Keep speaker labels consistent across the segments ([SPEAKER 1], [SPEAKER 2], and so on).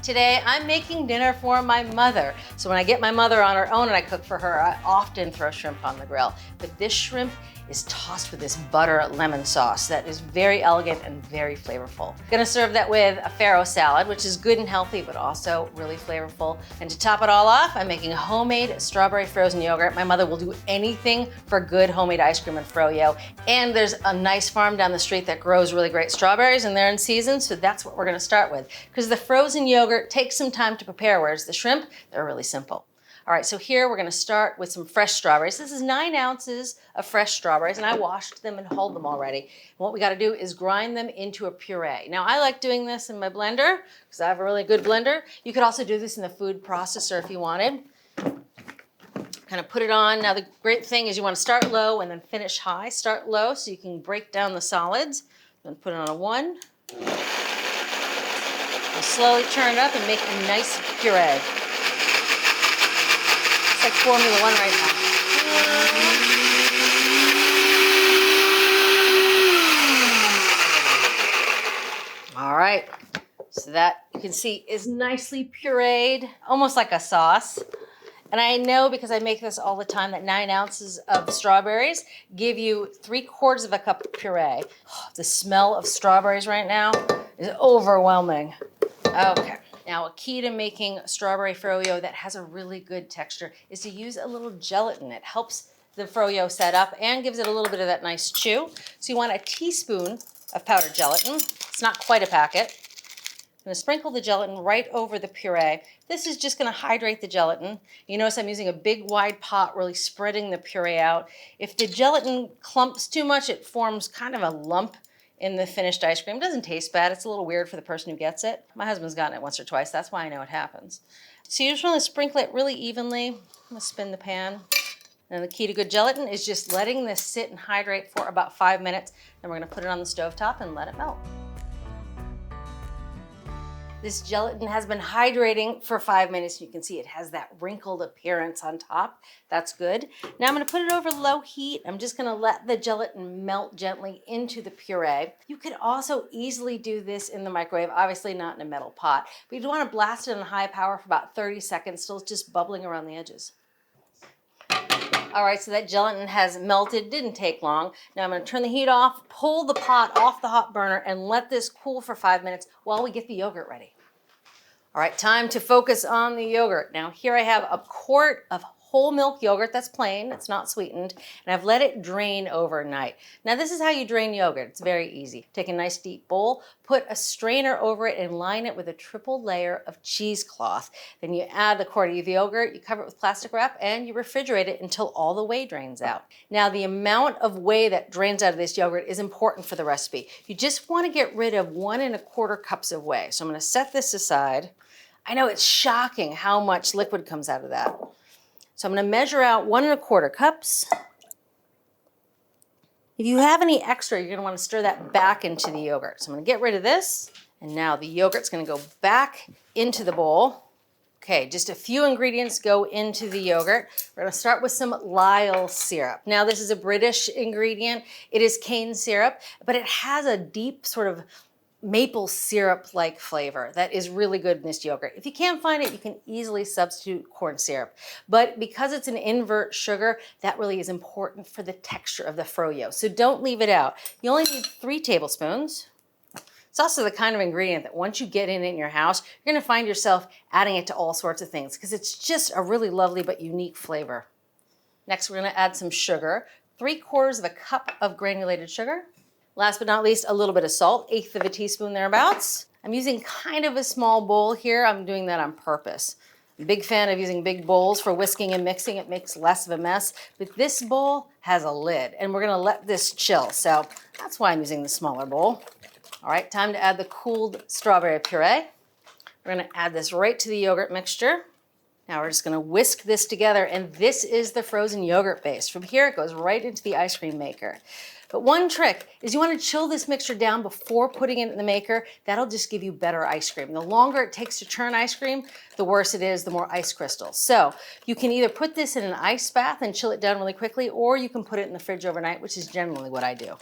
[SPEAKER 1] Today, I'm making dinner for my mother. So when I get my mother on her own and I cook for her, I often throw shrimp on the grill. But this shrimp is tossed with this butter lemon sauce that is very elegant and very flavorful. Gonna serve that with a farro salad, which is good and healthy, but also really flavorful. And to top it all off, I'm making homemade strawberry frozen yogurt. My mother will do anything for good homemade ice cream and Froyo. And there's a nice farm down the street that grows really great strawberries, and they're in season, so that's what we're gonna start with. Because the frozen yogurt takes some time to prepare, whereas the shrimp, they're really simple. All right, so here we're gonna start with some fresh strawberries. This is 9 ounces of fresh strawberries, and I washed them and hulled them already. And what we gotta do is grind them into a puree. Now, I like doing this in my blender, because I have a really good blender. You could also do this in the food processor if you wanted. Kind of put it on. Now, the great thing is you wanna start low and then finish high. Start low so you can break down the solids. Then put it on a 1. And slowly turn it up and make a nice puree. It's like Formula 1 right now. All right, so that you can see is nicely pureed, almost like a sauce. And I know because I make this all the time that 9 ounces of strawberries give you 3/4 of a cup of puree. Oh, the smell of strawberries right now is overwhelming. Okay. Now, a key to making strawberry froyo that has a really good texture is to use a little gelatin. It helps the froyo set up and gives it a little bit of that nice chew. So you want a teaspoon of powdered gelatin. It's not quite a packet. I'm gonna sprinkle the gelatin right over the puree. This is just gonna hydrate the gelatin. You notice I'm using a big wide pot, really spreading the puree out. If the gelatin clumps too much, it forms kind of a lump in the finished ice cream. It doesn't taste bad. It's a little weird for the person who gets it. My husband's gotten it once or twice. That's why I know it happens. So you just want to sprinkle it really evenly. I'm gonna spin the pan. And the key to good gelatin is just letting this sit and hydrate for about 5 minutes. Then we're gonna put it on the stovetop and let it melt. This gelatin has been hydrating for 5 minutes. You can see it has that wrinkled appearance on top. That's good. Now I'm gonna put it over low heat. I'm just gonna let the gelatin melt gently into the puree. You could also easily do this in the microwave, obviously not in a metal pot, but you wanna blast it on high power for about 30 seconds till it's just bubbling around the edges. All right, so that gelatin has melted, didn't take long. Now I'm gonna turn the heat off, pull the pot off the hot burner, and let this cool for 5 minutes while we get the yogurt ready. All right, time to focus on the yogurt. Now here I have a quart of whole milk yogurt that's plain, it's not sweetened, and I've let it drain overnight. Now this is how you drain yogurt, it's very easy. Take a nice deep bowl, put a strainer over it and line it with a triple layer of cheesecloth. Then you add the quart of yogurt, you cover it with plastic wrap, and you refrigerate it until all the whey drains out. Now the amount of whey that drains out of this yogurt is important for the recipe. You just wanna get rid of 1 1/4 cups of whey. So I'm gonna set this aside. I know it's shocking how much liquid comes out of that. So I'm gonna measure out 1 1/4 cups. If you have any extra, you're gonna wanna stir that back into the yogurt. So I'm gonna get rid of this. And now the yogurt's gonna go back into the bowl. Okay, just a few ingredients go into the yogurt. We're gonna start with some Lyle syrup. Now this is a British ingredient. It is cane syrup, but it has a deep sort of maple syrup-like flavor that is really good in this yogurt. If you can't find it, you can easily substitute corn syrup. But because it's an invert sugar, that really is important for the texture of the froyo. So don't leave it out. You only need 3 tablespoons. It's also the kind of ingredient that once you get it in your house, you're gonna find yourself adding it to all sorts of things because it's just a really lovely but unique flavor. Next, we're gonna add some sugar, 3/4 of a cup of granulated sugar. Last but not least, a little bit of salt, 1/8 of a teaspoon thereabouts. I'm using kind of a small bowl here. I'm doing that on purpose. I'm a big fan of using big bowls for whisking and mixing. It makes less of a mess. But this bowl has a lid, and we're gonna let this chill. So that's why I'm using the smaller bowl. All right, time to add the cooled strawberry puree. We're gonna add this right to the yogurt mixture. Now we're just gonna whisk this together, and this is the frozen yogurt base. From here, it goes right into the ice cream maker. But one trick is you want to chill this mixture down before putting it in the maker. That'll just give you better ice cream. The longer it takes to churn ice cream, the worse it is, the more ice crystals. So you can either put this in an ice bath and chill it down really quickly, or you can put it in the fridge overnight, which is generally what I do.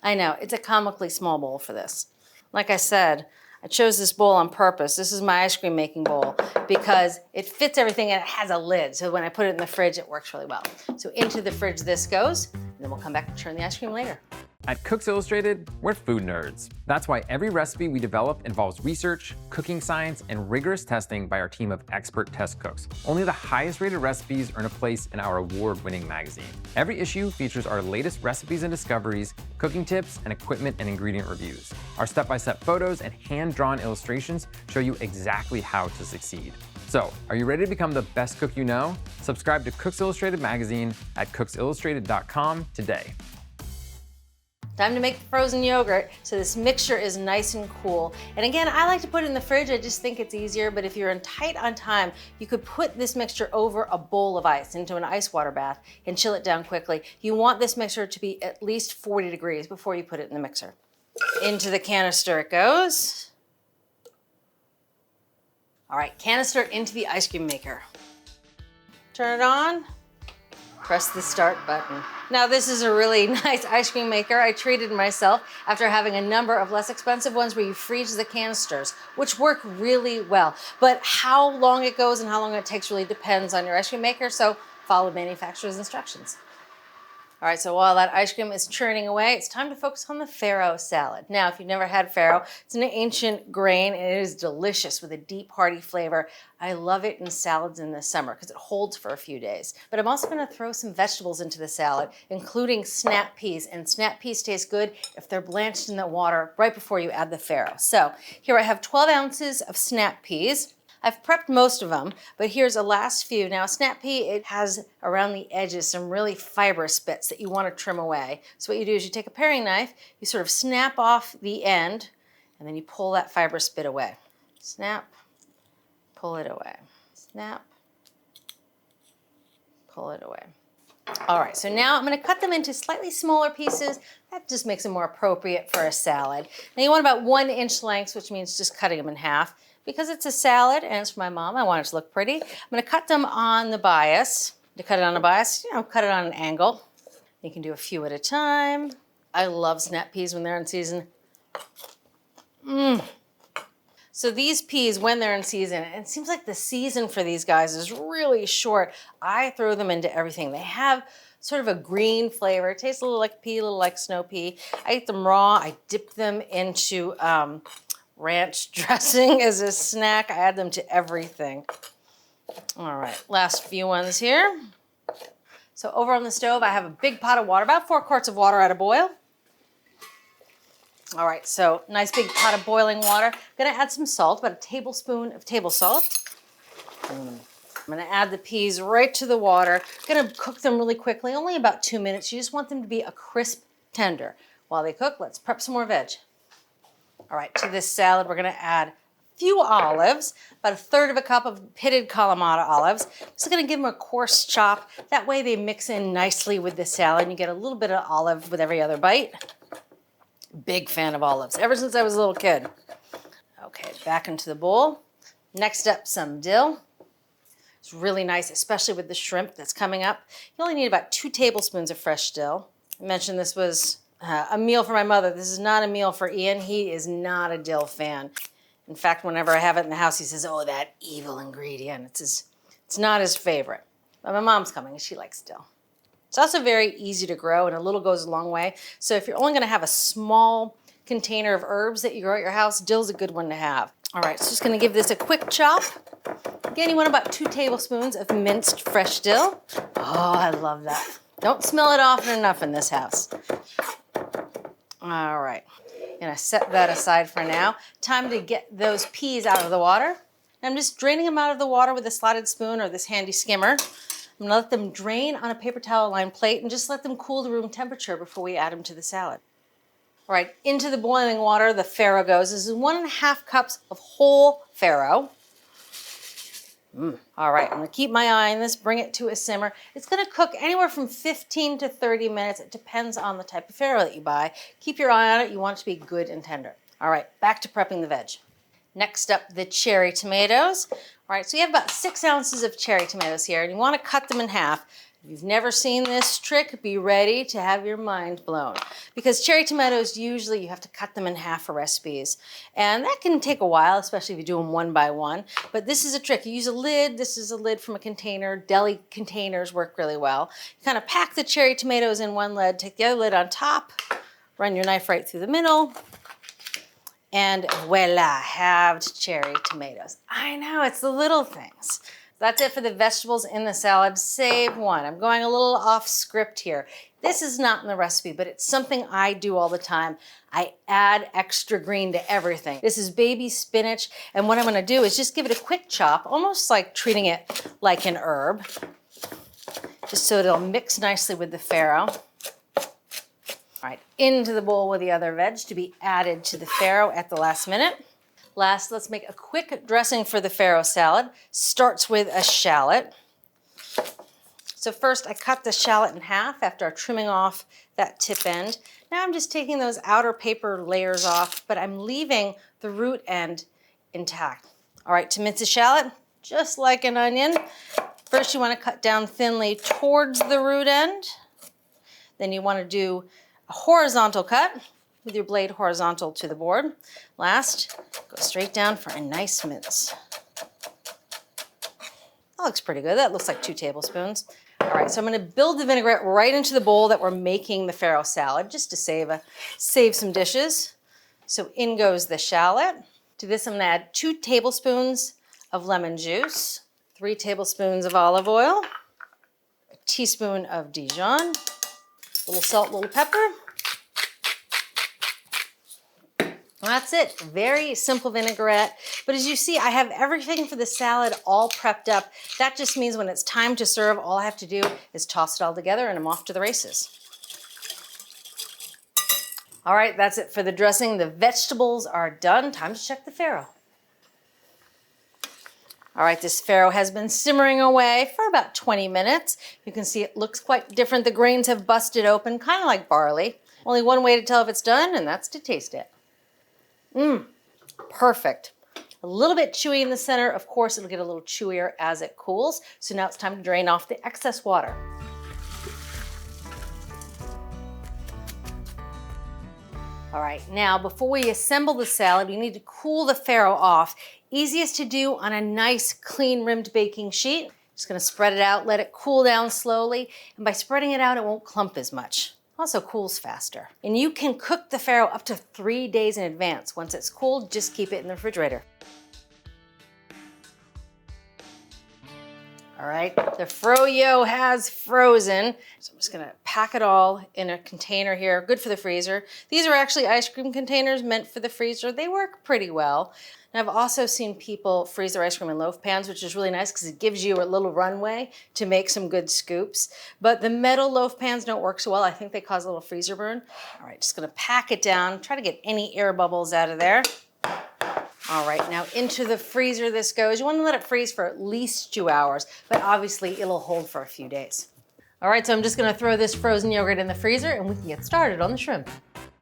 [SPEAKER 1] I know, it's a comically small bowl for this. Like I said, I chose this bowl on purpose. This is my ice cream making bowl because it fits everything and it has a lid. So when I put it in the fridge, it works really well. So into the fridge this goes, and then we'll come back and turn the ice cream later.
[SPEAKER 2] At Cooks Illustrated, we're food nerds. That's why every recipe we develop involves research, cooking science, and rigorous testing by our team of expert test cooks. Only the highest rated recipes earn a place in our award-winning magazine. Every issue features our latest recipes and discoveries, cooking tips, and equipment and ingredient reviews. Our step-by-step photos and hand-drawn illustrations show you exactly how to succeed. So, are you ready to become the best cook you know? Subscribe to Cooks Illustrated magazine at cooksillustrated.com today.
[SPEAKER 1] Time to make the frozen yogurt so this mixture is nice and cool. And again, I like to put it in the fridge. I just think it's easier, but if you're tight on time, you could put this mixture over a bowl of ice into an ice water bath and chill it down quickly. You want this mixture to be at least 40 degrees before you put it in the mixer. Into the canister it goes. All right, canister into the ice cream maker. Turn it on. Press the start button. Now this is a really nice ice cream maker. I treated myself after having a number of less expensive ones where you freeze the canisters, which work really well. But how long it goes and how long it takes really depends on your ice cream maker, so follow the manufacturer's instructions. All right, so while that ice cream is churning away, it's time to focus on the farro salad. Now, if you've never had farro, it's an ancient grain and it is delicious with a deep, hearty flavor. I love it in salads in the summer because it holds for a few days. But I'm also gonna throw some vegetables into the salad, including snap peas. And snap peas taste good if they're blanched in the water right before you add the farro. So here I have 12 ounces of snap peas. I've prepped most of them, but here's a last few. Now, snap pea, it has around the edges some really fibrous bits that you want to trim away. So what you do is you take a paring knife, you sort of snap off the end, and then you pull that fibrous bit away. Snap, pull it away. Snap, pull it away. All right, so now I'm going to cut them into slightly smaller pieces. That just makes them more appropriate for a salad. Now you want about 1-inch lengths, which means just cutting them in half. Because it's a salad and it's for my mom, I want it to look pretty. I'm gonna cut them on the bias. To cut it on a bias, cut it on an angle. You can do a few at a time. I love snap peas when they're in season. So these peas, when they're in season, it seems like the season for these guys is really short. I throw them into everything. They have sort of a green flavor. It tastes a little like pea, a little like snow pea. I eat them raw. I dip them into ranch dressing as a snack. I add them to everything. All right, last few ones here. So over on the stove, I have a big pot of water, about 4 quarts of water at a boil. All right, so nice big pot of boiling water. I'm gonna add some salt, about a tablespoon of table salt. I'm gonna add the peas right to the water. I'm gonna cook them really quickly, only about 2 minutes. You just want them to be a crisp tender. While they cook, let's prep some more veg. All right, to this salad, we're gonna add a few olives, about 1/3 cup of pitted Kalamata olives. Just gonna give them a coarse chop. That way they mix in nicely with the salad and you get a little bit of olive with every other bite. Big fan of olives, ever since I was a little kid. Okay, back into the bowl. Next up, some dill. It's really nice, especially with the shrimp that's coming up. You only need about 2 tablespoons of fresh dill. I mentioned this was a meal for my mother. This is not a meal for Ian. He is not a dill fan. In fact, whenever I have it in the house, he says, oh, that evil ingredient. It's not his favorite. But my mom's coming and she likes dill. It's also very easy to grow and a little goes a long way. So if you're only gonna have a small container of herbs that you grow at your house, dill's a good one to have. All right, so just gonna give this a quick chop. Again, you want about 2 tablespoons of minced fresh dill. Oh, I love that. Don't smell it often enough in this house. All right, gonna set that aside for now. Time to get those peas out of the water. I'm just draining them out of the water with a slotted spoon or this handy skimmer. I'm gonna let them drain on a paper towel lined plate and just let them cool to room temperature before we add them to the salad. All right, into the boiling water, the farro goes. This is 1.5 cups of whole farro. All right, I'm gonna keep my eye on this, bring it to a simmer. It's gonna cook anywhere from 15 to 30 minutes. It depends on the type of farro that you buy. Keep your eye on it, you want it to be good and tender. All right, back to prepping the veg. Next up, the cherry tomatoes. All right, so you have about 6 ounces of cherry tomatoes here, and you wanna cut them in half. If you've never seen this trick, be ready to have your mind blown. Because cherry tomatoes, usually you have to cut them in half for recipes. And that can take a while, especially if you do them one by one. But this is a trick. You use a lid. This is a lid from a container. Deli containers work really well. You kind of pack the cherry tomatoes in one lid, take the other lid on top, run your knife right through the middle, and voila, halved cherry tomatoes. I know, it's the little things. That's it for the vegetables in the salad, save one. I'm going a little off script here. This is not in the recipe, but it's something I do all the time. I add extra green to everything. This is baby spinach, and what I'm gonna do is just give it a quick chop, almost like treating it like an herb, just so it'll mix nicely with the farro. All right, into the bowl with the other veg to be added to the farro at the last minute. Last, let's make a quick dressing for the farro salad. Starts with a shallot. So first I cut the shallot in half after trimming off that tip end. Now I'm just taking those outer paper layers off, but I'm leaving the root end intact. All right, to mince a shallot, just like an onion, first you want to cut down thinly towards the root end. Then you want to do a horizontal cut with your blade horizontal to the board. Last, go straight down for a nice mince. That looks pretty good. That looks like 2 tablespoons. All right, so I'm gonna build the vinaigrette right into the bowl that we're making the farro salad, just to save some dishes. So in goes the shallot. To this, I'm gonna add 2 tablespoons of lemon juice, 3 tablespoons of olive oil, a teaspoon of Dijon, a little salt, a little pepper. That's it, very simple vinaigrette. But as you see, I have everything for the salad all prepped up. That just means when it's time to serve, all I have to do is toss it all together and I'm off to the races. All right, that's it for the dressing. The vegetables are done. Time to check the farro. All right, this farro has been simmering away for about 20 minutes. You can see it looks quite different. The grains have busted open, kind of like barley. Only one way to tell if it's done, and that's to taste it. Perfect. A little bit chewy in the center. Of course, it'll get a little chewier as it cools. So now it's time to drain off the excess water. All right, now before we assemble the salad, we need to cool the farro off. Easiest to do on a nice, clean rimmed baking sheet. Just gonna spread it out, let it cool down slowly. And by spreading it out, it won't clump as much. Also cools faster. And you can cook the farro up to 3 days in advance. Once it's cooled, just keep it in the refrigerator. All right, the Froyo has frozen. So I'm just gonna pack it all in a container here, good for the freezer. These are actually ice cream containers meant for the freezer. They work pretty well. And I've also seen people freeze their ice cream in loaf pans, which is really nice because it gives you a little runway to make some good scoops. But the metal loaf pans don't work so well. I think they cause a little freezer burn. All right, just gonna pack it down, try to get any air bubbles out of there. All right, now into the freezer this goes. You want to let it freeze for at least 2 hours, but obviously it'll hold for a few days. All right, so I'm just gonna throw this frozen yogurt in the freezer and we can get started on the shrimp.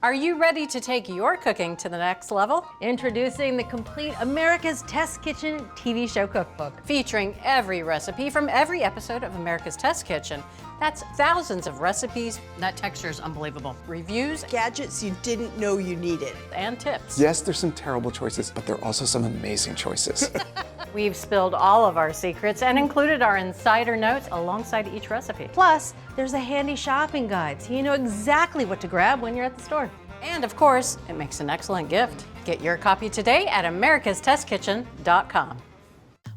[SPEAKER 3] Are you ready to take your cooking to the next level?
[SPEAKER 1] Introducing the complete America's Test Kitchen TV show cookbook.
[SPEAKER 3] Featuring every recipe from every episode of America's Test Kitchen. That's thousands of recipes. That texture is unbelievable. Reviews
[SPEAKER 4] Gadgets you didn't know you needed.
[SPEAKER 3] and tips.
[SPEAKER 5] Yes, there's some terrible choices, but there are also some amazing choices.
[SPEAKER 3] We've spilled all of our secrets and included our insider notes alongside each recipe.
[SPEAKER 1] Plus, there's a handy shopping guide so you know exactly what to grab when you're at the store.
[SPEAKER 3] And of course, it makes an excellent gift. Get your copy today at americastestkitchen.com.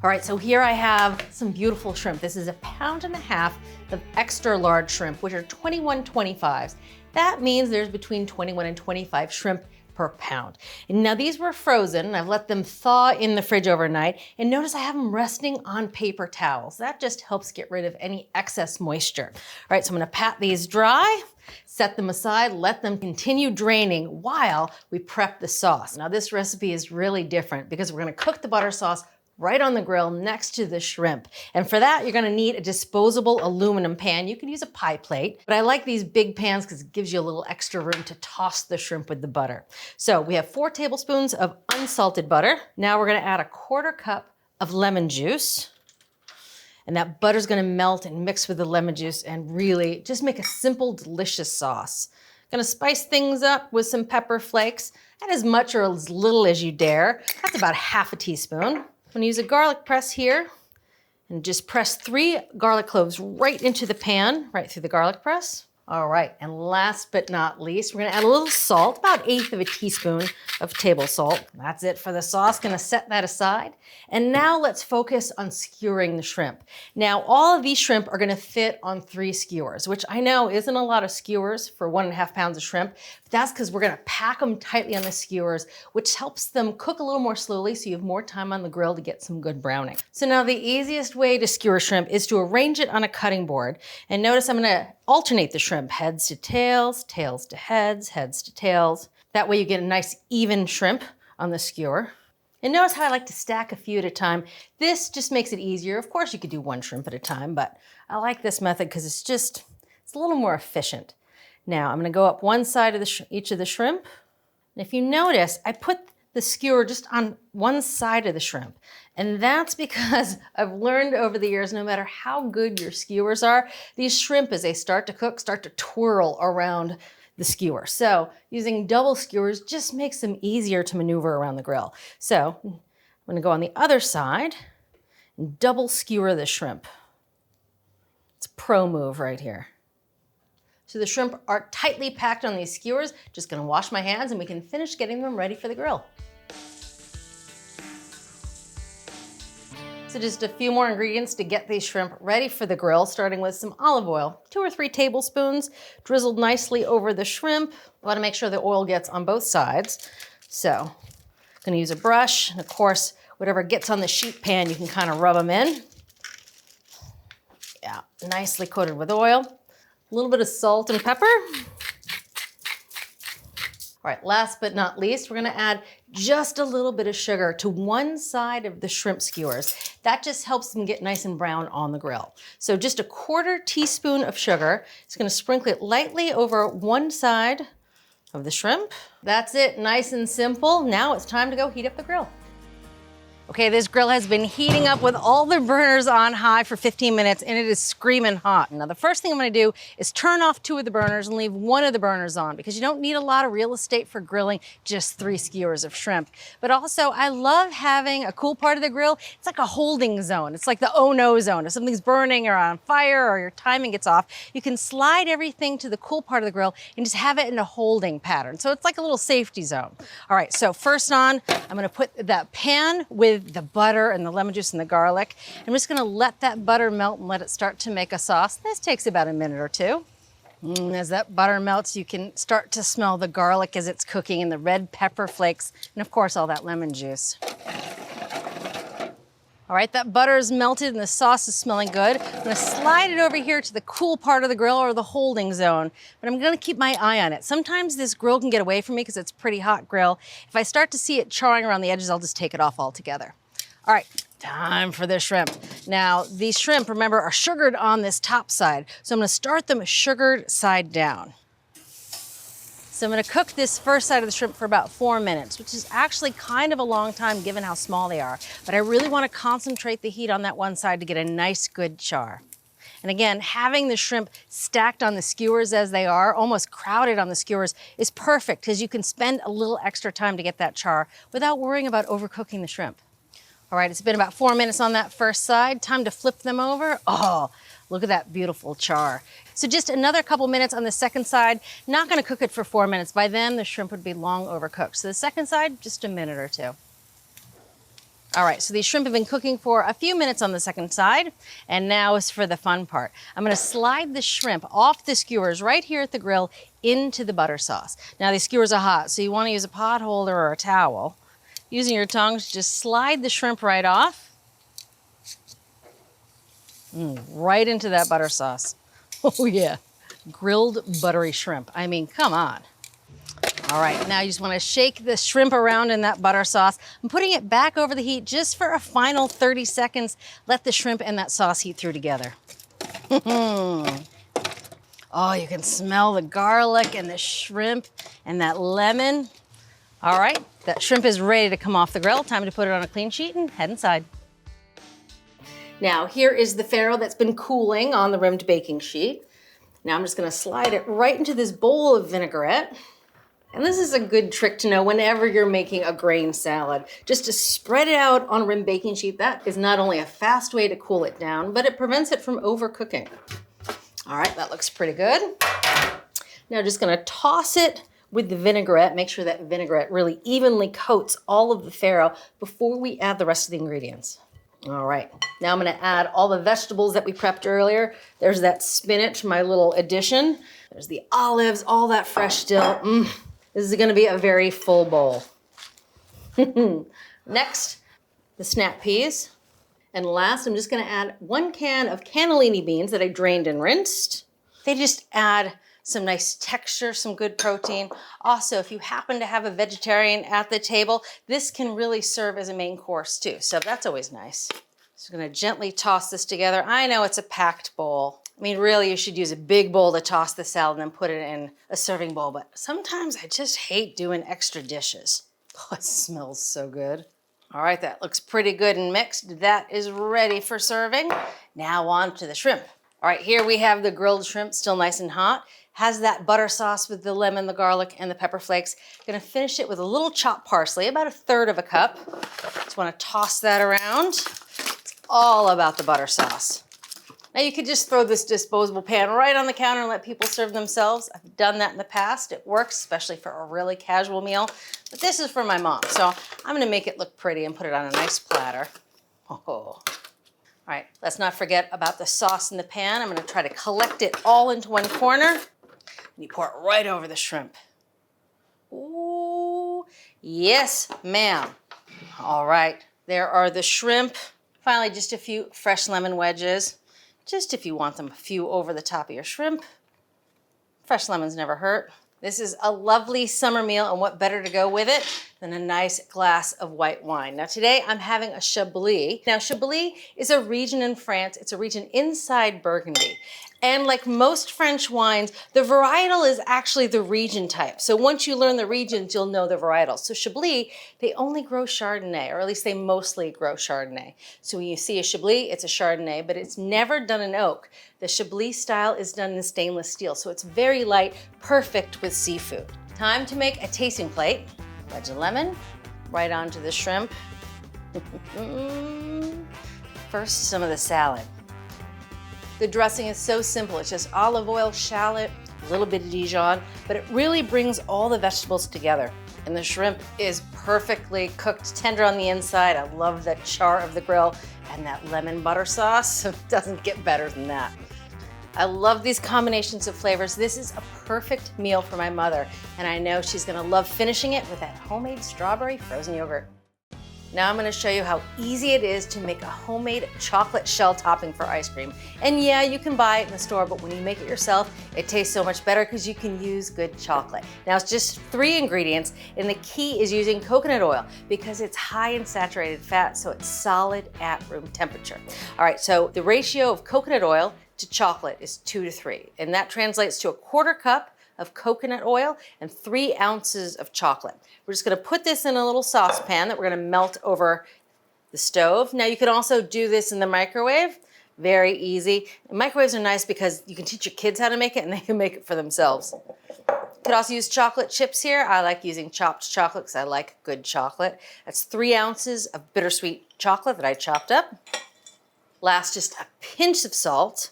[SPEAKER 1] All right, so here I have some beautiful shrimp. This is 1.5 pounds of extra large shrimp, which are 21.25s. That means there's between 21 and 25 shrimp per pound. And now these were frozen. I've let them thaw in the fridge overnight. And notice I have them resting on paper towels. That just helps get rid of any excess moisture. All right, so I'm gonna pat these dry, set them aside, let them continue draining while we prep the sauce. Now this recipe is really different because we're gonna cook the butter sauce right on the grill next to the shrimp. And for that, you're gonna need a disposable aluminum pan. You can use a pie plate, but I like these big pans because it gives you a little extra room to toss the shrimp with the butter. So we have 4 tablespoons of unsalted butter. Now we're gonna add 1/4 cup of lemon juice. And that butter's gonna melt and mix with the lemon juice and really just make a simple, delicious sauce. Gonna spice things up with some pepper flakes. Add as much or as little as you dare. That's about ½ a teaspoon. I'm gonna use a garlic press here and just press 3 garlic cloves right into the pan, right through the garlic press. All right, and last but not least, we're gonna add a little salt, about 1/8 of a teaspoon of table salt. That's it for the sauce, gonna set that aside. And now let's focus on skewering the shrimp. Now, all of these shrimp are gonna fit on 3 skewers, which I know isn't a lot of skewers for 1½ pounds of shrimp, but that's because we're gonna pack them tightly on the skewers, which helps them cook a little more slowly so you have more time on the grill to get some good browning. So now the easiest way to skewer shrimp is to arrange it on a cutting board. And notice I'm gonna alternate the shrimp, heads to tails, tails to heads, heads to tails. That way you get a nice even shrimp on the skewer. And notice how I like to stack a few at a time. This just makes it easier. Of course you could do 1 shrimp at a time, but I like this method because it's a little more efficient. Now I'm gonna go up one side of each of the shrimp. And if you notice, I put the skewer just on one side of the shrimp. And that's because I've learned over the years, no matter how good your skewers are, these shrimp, as they start to cook, start to twirl around the skewer. So using double skewers just makes them easier to maneuver around the grill. So I'm gonna go on the other side and double skewer the shrimp. It's a pro move right here. So the shrimp are tightly packed on these skewers. Just gonna wash my hands and we can finish getting them ready for the grill. So just a few more ingredients to get these shrimp ready for the grill, starting with some olive oil, 2 or 3 tablespoons, drizzled nicely over the shrimp. I wanna make sure the oil gets on both sides. So I'm gonna use a brush, and of course, whatever gets on the sheet pan, you can kind of rub them in. Yeah, nicely coated with oil. A little bit of salt and pepper. All right, last but not least, we're gonna add just a little bit of sugar to one side of the shrimp skewers. That just helps them get nice and brown on the grill. So just a 1/4 teaspoon of sugar. It's gonna sprinkle it lightly over one side of the shrimp. That's it, nice and simple. Now it's time to go heat up the grill. Okay, this grill has been heating up with all the burners on high for 15 minutes and it is screaming hot. Now the first thing I'm gonna do is turn off 2 of the burners and leave 1 of the burners on because you don't need a lot of real estate for grilling just 3 skewers of shrimp. But also I love having a cool part of the grill. It's like a holding zone. It's like the oh no zone. If something's burning or on fire or your timing gets off, you can slide everything to the cool part of the grill and just have it in a holding pattern. So it's like a little safety zone. All right, so first on, I'm gonna put that pan with the butter and the lemon juice and the garlic. I'm just gonna let that butter melt and let it start to make a sauce. This takes about a minute or 2. As that butter melts, you can start to smell the garlic as it's cooking and the red pepper flakes, and of course all that lemon juice. All right, that butter is melted and the sauce is smelling good. I'm gonna slide it over here to the cool part of the grill or the holding zone, but I'm gonna keep my eye on it. Sometimes this grill can get away from me because it's a pretty hot grill. If I start to see it charring around the edges, I'll just take it off altogether. All right, time for the shrimp. Now, these shrimp, remember, are sugared on this top side. So I'm gonna start them sugared side down. So I'm gonna cook this first side of the shrimp for about 4 minutes, which is actually kind of a long time given how small they are. But I really wanna concentrate the heat on that one side to get a nice, good char. And again, having the shrimp stacked on the skewers as they are, almost crowded on the skewers, is perfect because you can spend a little extra time to get that char without worrying about overcooking the shrimp. All right, it's been about 4 minutes on that first side. Time to flip them over. Oh, look at that beautiful char. So just another couple minutes on the second side. Not gonna cook it for 4 minutes. By then, the shrimp would be long overcooked. So the second side, just a minute or 2. All right, so these shrimp have been cooking for a few minutes on the second side, and now is for the fun part. I'm gonna slide the shrimp off the skewers right here at the grill into the butter sauce. Now these skewers are hot, so you wanna use a pot holder or a towel. Using your tongs, just slide the shrimp right off. Right into that butter sauce. Oh yeah, grilled buttery shrimp. I mean, come on. All right, now you just wanna shake the shrimp around in that butter sauce. I'm putting it back over the heat just for a final 30 seconds. Let the shrimp and that sauce heat through together. Oh, you can smell the garlic and the shrimp and that lemon. All right, that shrimp is ready to come off the grill. Time to put it on a clean sheet and head inside. Now here is the farro that's been cooling on the rimmed baking sheet. Now I'm just gonna slide it right into this bowl of vinaigrette. And this is a good trick to know whenever you're making a grain salad, just to spread it out on a rimmed baking sheet. That is not only a fast way to cool it down, but it prevents it from overcooking. All right, that looks pretty good. Now just gonna toss it with the vinaigrette, make sure that vinaigrette really evenly coats all of the farro before we add the rest of the ingredients. All right, now I'm gonna add all the vegetables that we prepped earlier. There's that spinach, my little addition. There's the olives, all that fresh dill. This is gonna be a very full bowl. Next, the snap peas. And last, I'm just gonna add 1 can of cannellini beans that I drained and rinsed. They just add some nice texture, some good protein. Also, if you happen to have a vegetarian at the table, this can really serve as a main course too. So that's always nice. So I'm gonna gently toss this together. I know it's a packed bowl. I mean, really, you should use a big bowl to toss the salad and then put it in a serving bowl. But sometimes I just hate doing extra dishes. Oh, it smells so good. All right, that looks pretty good and mixed. That is ready for serving. Now on to the shrimp. All right, here we have the grilled shrimp, still nice and hot. Has that butter sauce with the lemon, the garlic, and the pepper flakes. Gonna finish it with a little chopped parsley, about 1/3 of a cup. Just wanna toss that around. It's all about the butter sauce. Now you could just throw this disposable pan right on the counter and let people serve themselves. I've done that in the past. It works, especially for a really casual meal. But this is for my mom, so I'm gonna make it look pretty and put it on a nice platter. Oh. All right, let's not forget about the sauce in the pan. I'm gonna try to collect it all into one corner. And you pour it right over the shrimp. Ooh, yes, ma'am. All right, there are the shrimp. Finally, just a few fresh lemon wedges. Just if you want them, a few over the top of your shrimp. Fresh lemons never hurt. This is a lovely summer meal, and what better to go with it than a nice glass of white wine. Now today I'm having a Chablis. Now Chablis is a region in France. It's a region inside Burgundy. And like most French wines, the varietal is actually the region type. So once you learn the regions, you'll know the varietals. So Chablis, they only grow Chardonnay, or at least they mostly grow Chardonnay. So when you see a Chablis, it's a Chardonnay, but it's never done in oak. The Chablis style is done in stainless steel, so it's very light, perfect with seafood. Time to make a tasting plate. Wedge of lemon, right onto the shrimp. First, some of the salad. The dressing is so simple. It's just olive oil, shallot, a little bit of Dijon, but it really brings all the vegetables together. And the shrimp is perfectly cooked, tender on the inside. I love the char of the grill, and that lemon butter sauce doesn't get better than that. I love these combinations of flavors. This is a perfect meal for my mother, and I know she's gonna love finishing it with that homemade strawberry frozen yogurt. Now I'm gonna show you how easy it is to make a homemade chocolate shell topping for ice cream. And yeah, you can buy it in the store, but when you make it yourself, it tastes so much better because you can use good chocolate. Now it's just 3 ingredients, and the key is using coconut oil because it's high in saturated fat, so it's solid at room temperature. All right, so the ratio of coconut oil to chocolate is 2 to 3, and that translates to 1/4 cup of coconut oil and 3 ounces of chocolate. We're just gonna put this in a little saucepan that we're gonna melt over the stove. Now you can also do this in the microwave, very easy. And microwaves are nice because you can teach your kids how to make it and they can make it for themselves. You could also use chocolate chips here. I like using chopped chocolate because I like good chocolate. That's 3 ounces of bittersweet chocolate that I chopped up. Last, just a pinch of salt.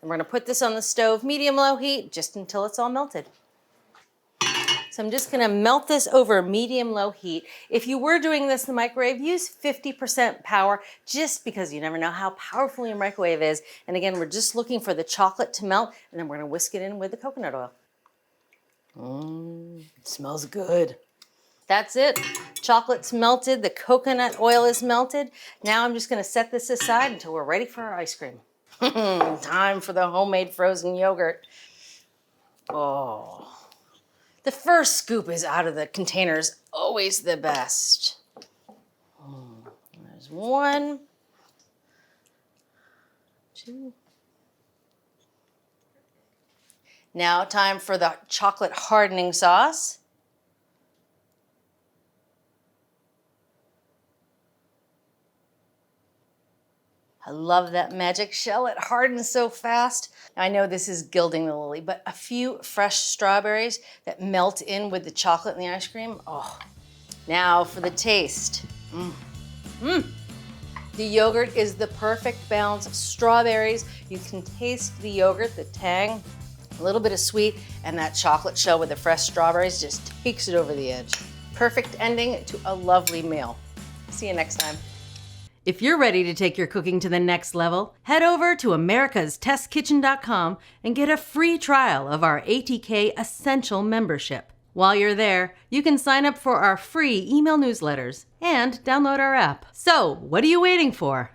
[SPEAKER 1] And we're gonna put this on the stove, medium-low heat, just until it's all melted. So I'm just gonna melt this over medium-low heat. If you were doing this in the microwave, use 50% power, just because you never know how powerful your microwave is. And again, we're just looking for the chocolate to melt, and then we're gonna whisk it in with the coconut oil. It smells good. That's it. Chocolate's melted, the coconut oil is melted. Now I'm just gonna set this aside until we're ready for our ice cream. Time for the homemade frozen yogurt. Oh, the first scoop is out of the containers, always the best. There's 1, 2. Now time for the chocolate hardening sauce. I love that magic shell. It hardens so fast. I know this is gilding the lily, but a few fresh strawberries that melt in with the chocolate and the ice cream. Oh, now for the taste. The yogurt is the perfect balance of strawberries. You can taste the yogurt, the tang, a little bit of sweet, and that chocolate shell with the fresh strawberries just takes it over the edge. Perfect ending to a lovely meal. See you next time.
[SPEAKER 6] If you're ready to take your cooking to the next level, head over to americastestkitchen.com and get a free trial of our ATK Essential membership. While you're there, you can sign up for our free email newsletters and download our app. So, what are you waiting for?